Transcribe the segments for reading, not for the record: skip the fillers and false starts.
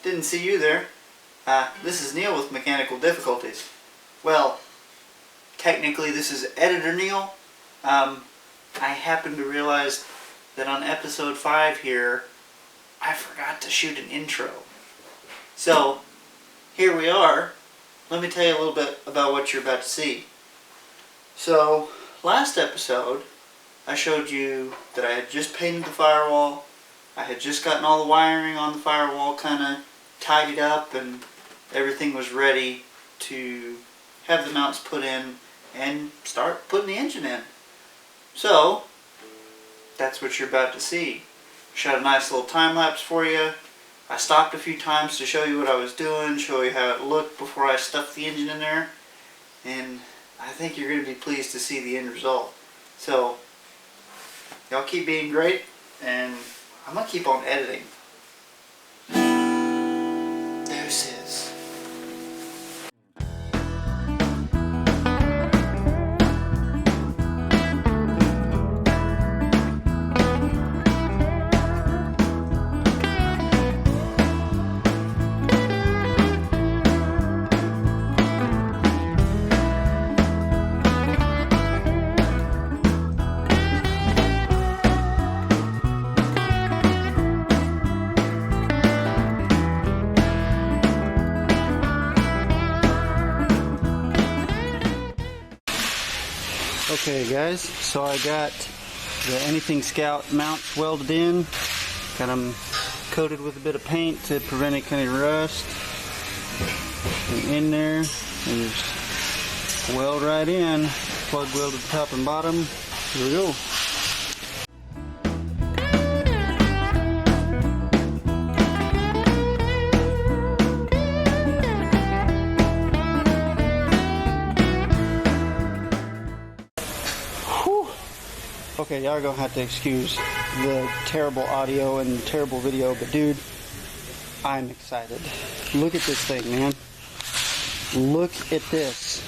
Didn't see you there. This is Neil with Mechanical Difficulties. Well, technically this is Editor Neil. I happened to realize that on episode 5 here, I forgot to shoot an intro. So, here we are. Let me tell you a little bit about what you're about to see. So, last episode, I showed you that I had just painted the firewall. I had just gotten all the wiring on the firewall kind of tidied up, and everything was ready to have the mounts put in and start putting the engine in. So, that's what you're about to see. Shot a nice little time lapse for you. I stopped a few times to show you what I was doing, show you how it looked before I stuffed the engine in there, and I think you're going to be pleased to see the end result. So, y'all keep being great, and I'm going to keep on editing. Deuces. Okay guys, so I got the Anything Scout mounts welded in. Got them coated with a bit of paint to prevent any kind of rust. And in there, and just weld right in. Plug welded top and bottom. Here we go. Okay, y'all are gonna have to excuse the terrible audio and terrible video, but dude, I'm excited. Look at this thing, man. Look at this.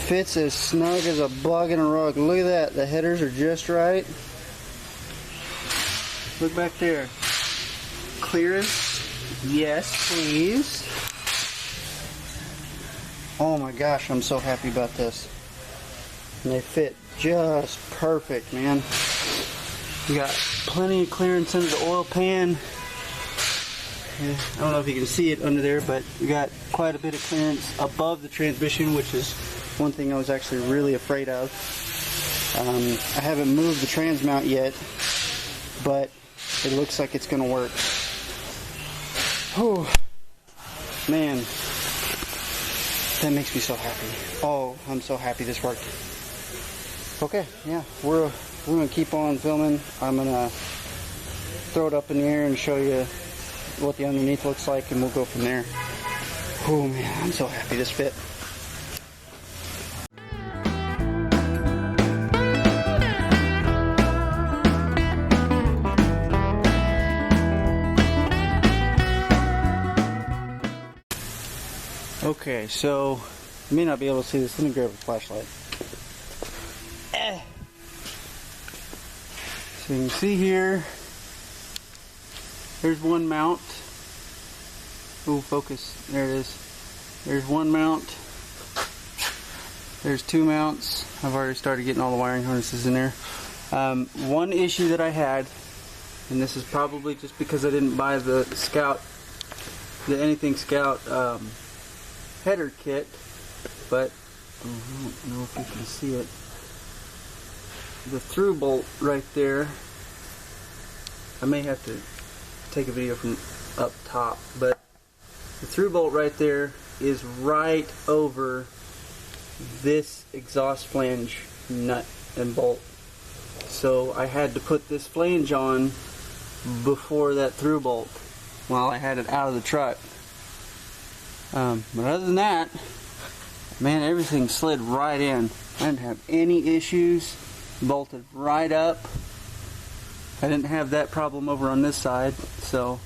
Fits as snug as a bug in a rug. Look at that. The headers are just right. Look back there. Clearance? Yes, please. Oh my gosh, I'm so happy about this. And they fit just perfect, man. You got plenty of clearance under the oil pan. Yeah, I don't know if you can see it under there, but we got quite a bit of clearance above the transmission, which is one thing I was actually really afraid of. I haven't moved the trans mount yet, but it looks like it's going to work. Oh, man, that makes me so happy. Oh, I'm so happy this worked. Okay, yeah, we're gonna keep on filming. I'm gonna throw it up in the air and show you what the underneath looks like, and we'll go from there. Oh man, I'm so happy this fit. Okay, so you may not be able to see this. Let me grab a flashlight. So you can see here, there's one mount. Ooh, focus, there it is. There's one mount. There's two mounts. I've already started getting all the wiring harnesses in there. One issue that I had, and this is probably just because I didn't buy the Scout, the Anything Scout header kit, but I don't know if you can see it. The through bolt right there, I may have to take a video from up top, but the through bolt right there is right over this exhaust flange nut and bolt. So I had to put this flange on before that through bolt while I had it out of the truck. But other than that, man, everything slid right in. I didn't have any issues. Bolted right up. I didn't have that problem over on this side, so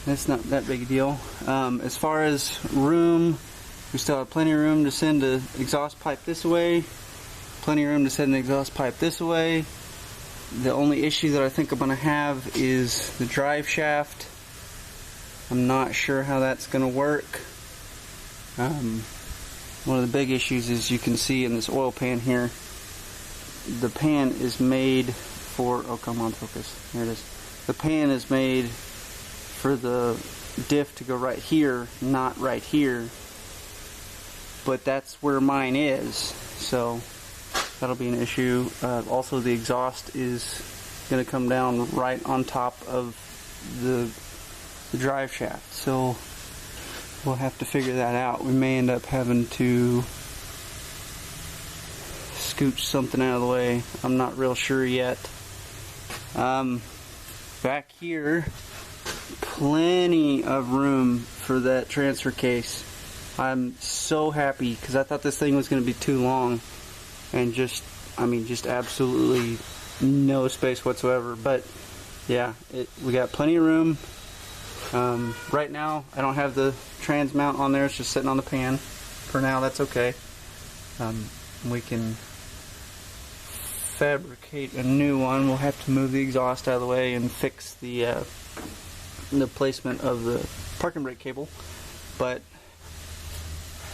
that's not that big a deal. As far as room, we still have plenty of room to send the exhaust pipe this way, plenty of room to send the exhaust pipe this way. The only issue that I think I'm going to have is the drive shaft. I'm not sure how that's going to work. One of the big issues is you can see in this oil pan here, the pan is made for, oh come on focus, here it is. The pan is made for the diff to go right here, not right here. But that's where mine is, so that'll be an issue. Also, the exhaust is going to come down right on top of the drive shaft, so we'll have to figure that out. We may end up having to scooch something out of the way. I'm not real sure yet. Back here, plenty of room for that transfer case. I'm so happy because I thought this thing was going to be too long and just absolutely no space whatsoever. But yeah, we got plenty of room. Right now I don't have the trans mount on there, it's just sitting on the pan. For now, that's okay. We can fabricate a new one. We'll have to move the exhaust out of the way and fix the placement of the parking brake cable. But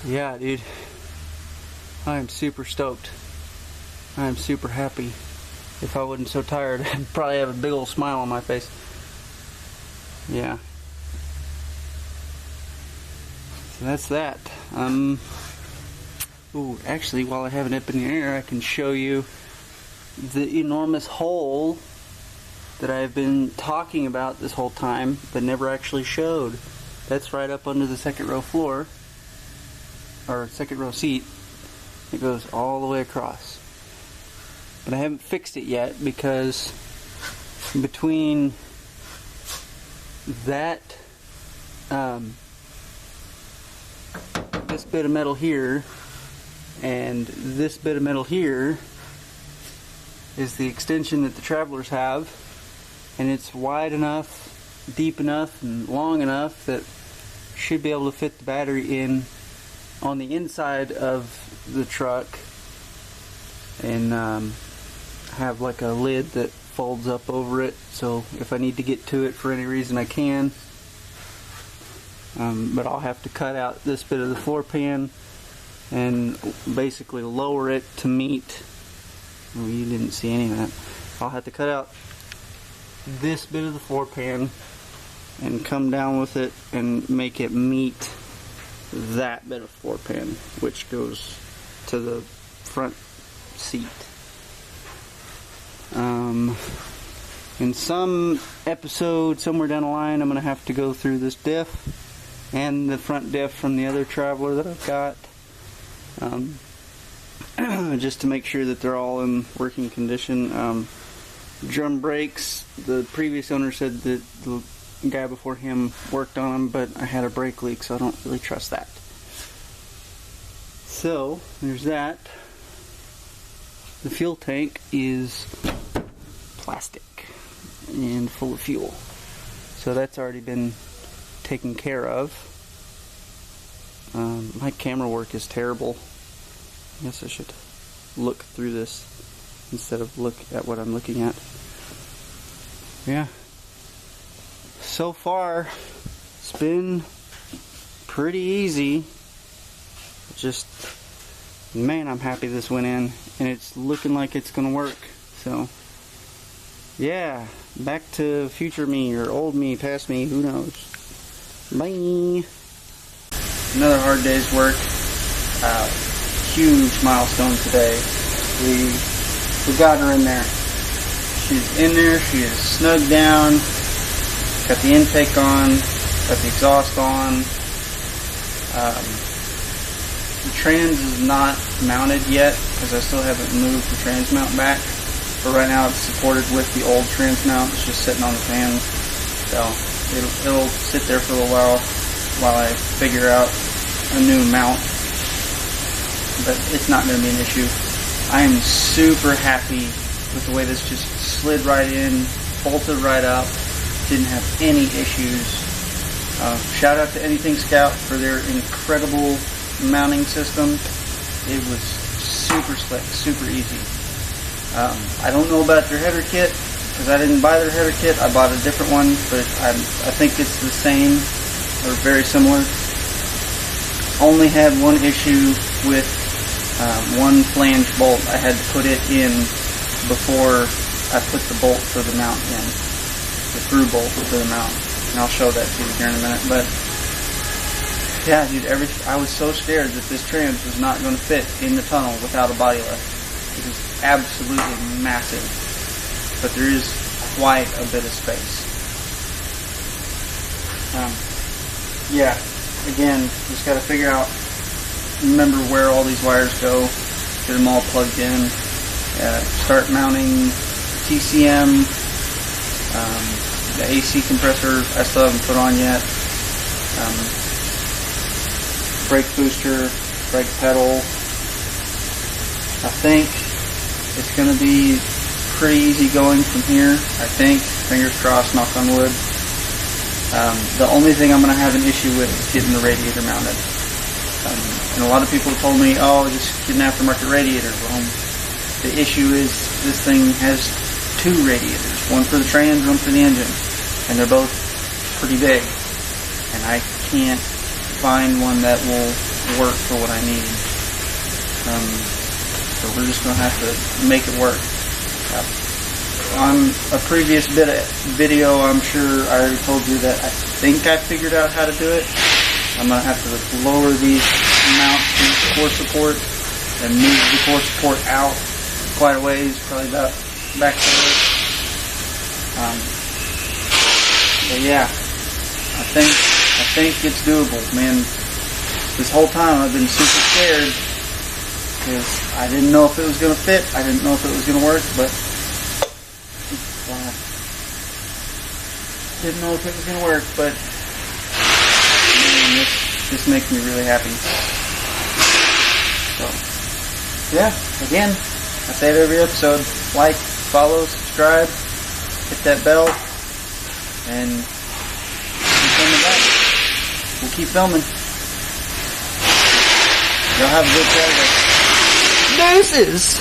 yeah, dude, I am super stoked. I am super happy. If I wasn't so tired, I'd probably have a big old smile on my face. Yeah. So that's that. Ooh, actually, while I have it up in the air, I can show you the enormous hole that I've been talking about this whole time, but never actually showed. That's right up under the second row floor, or second row seat. It goes all the way across. But I haven't fixed it yet because between that, this bit of metal here and this bit of metal here is the extension that the Travelers have, and it's wide enough, deep enough, and long enough that should be able to fit the battery in on the inside of the truck and have like a lid that folds up over it, so if I need to get to it for any reason I can. But I'll have to cut out this bit of the floor pan and basically lower it to meet. Oh, you didn't see any of that. I'll have to cut out this bit of the floor pan and come down with it and make it meet that bit of floor pan, which goes to the front seat. In some episode somewhere down the line, I'm going to have to go through this diff and the front diff from the other Traveler that I've got, just to make sure that they're all in working condition. Drum brakes, the previous owner said that the guy before him worked on them, but I had a brake leak, so I don't really trust that. So there's that. The fuel tank is plastic and full of fuel, so that's already been taken care of. My camera work is terrible. I guess I should look through this instead of look at what I'm looking at. Yeah. So far, it's been pretty easy. Just, man, I'm happy this went in, and it's looking like it's gonna work. So, yeah, back to future me, or old me, past me, who knows. Bye. Another hard day's work. Huge milestone today. We got her in there. She's in there, she is snug down. Got the intake on, got the exhaust on. The trans is not mounted yet because I still haven't moved the trans mount back. But right now it's supported with the old trans mount. It's just sitting on the fan. So it'll sit there for a little while I figure out a new mount. But it's not going to be an issue. I am super happy with the way this just slid right in, bolted right up. Didn't have any issues. Shout out to Anything Scout for their incredible mounting system. It was super slick, super easy. I don't know about their header kit because I didn't buy their header kit. I bought a different one, but I think it's the same. or very similar. Only had one issue with one flange bolt. I had to put it in before I put the bolt for the mount in, the through bolt for the mount. And I'll show that to you here in a minute. But yeah, dude, I was so scared that this trans was not going to fit in the tunnel without a body lift. It is absolutely massive, but there is quite a bit of space. Yeah, again, just got to figure out, remember where all these wires go, get them all plugged in, start mounting TCM, the AC compressor I still haven't put on yet, brake booster, brake pedal. I think it's going to be pretty easy going from here, I think. Fingers crossed, knock on wood. The only thing I'm going to have an issue with is getting the radiator mounted. And a lot of people have told me, oh, just get an aftermarket radiator. Well, the issue is this thing has two radiators, one for the trans, one for the engine. And they're both pretty big. And I can't find one that will work for what I need. So we're just going to have to make it work. On a previous video, I'm sure I already told you that I think I figured out how to do it. I'm going to have to lower these mounts to the core support and move the core support out quite a ways, probably about back there. But yeah, I think it's doable, man. This whole time I've been super scared because I didn't know if it was going to fit. I didn't know if it was going to work, but didn't know if it was going to work, but man, this makes me really happy. So, yeah, again, I say it every episode, like, follow, subscribe, hit that bell, and keep filming back. We'll keep filming. Y'all have a good Saturday. Deuces!